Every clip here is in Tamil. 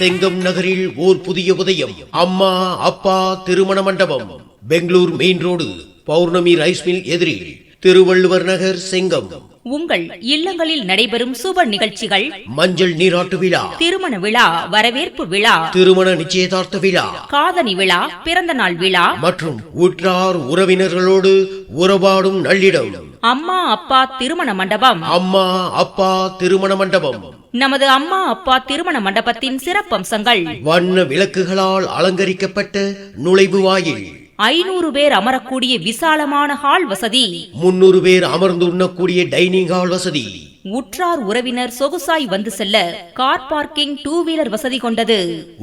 செங்கம் நகரில் ஓர் புதிய உதயம். அம்மா அப்பா திருமண மண்டபம். பெங்களூர் மெயின் ரோடு, பௌர்ணமி ரைஸ் மில் எதிரில், திருவள்ளுவர் நகர், செங்கம். உங்கள் இல்லங்களில் நடைபெறும் சுப நிகழ்ச்சிகள், மஞ்சள் நீராட்டு விழா, திருமண விழா, வரவேற்பு விழா, திருமண நிச்சயதார்த்த விழா, காதணி விழா, பிறந்த நாள் விழா மற்றும் உற்றார் உறவினர்களோடு உறவாடும் நல்லிடம். அம்மா அப்பா திருமண மண்டபம். அம்மா அப்பா திருமண மண்டபம். நமது அம்மா அப்பா திருமண மண்டபத்தின் சிறப்பம்சங்கள்: வண்ண விளக்குகளால் அலங்கரிக்கப்பட்ட நுழைவு வாயில், 500 பேர் அமரக்கூடிய விசாலமான ஹால் வசதி, 300 பேர் அமர்ந்து உண்ணக்கூடிய டைனிங் ஹால் வசதி, உற்றார் உறவினர் சொகுசாய் வந்து செல்ல கார் பார்க்கிங் 2 வீலர் வசதி கொண்டது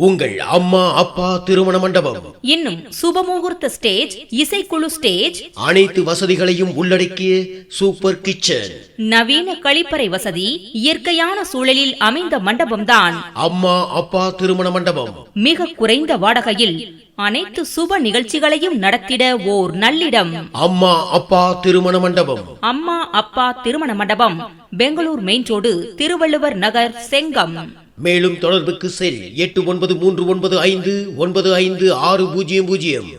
உங்கள் அம்மா அப்பா திருமண மண்டபம். இன்னும் சுபமுகூர்த்த ஸ்டேஜ், இசைக்குழு ஸ்டேஜ், அனைத்து வசதிகளையும் உள்ளடக்கிய சூப்பர் கிச்சன், நவீன கழிப்பறை வசதி, இயற்கையான சூழலில் அமைந்த மண்டபம்தான் அம்மா அப்பா திருமண மண்டபம். மிக குறைந்த வாடகையில் அனைத்து சுப நிகழ்ச்சிகளையும் நடத்திட ஓர் நல்லிடம். அம்மா அப்பா திருமண மண்டபம். அம்மா அப்பா திருமண மண்டபம், பெங்களூர் மெயின் ரோடு, திருவள்ளுவர் நகர், செங்கம். மேலும் தொடர்புக்கு செல் 893995956000.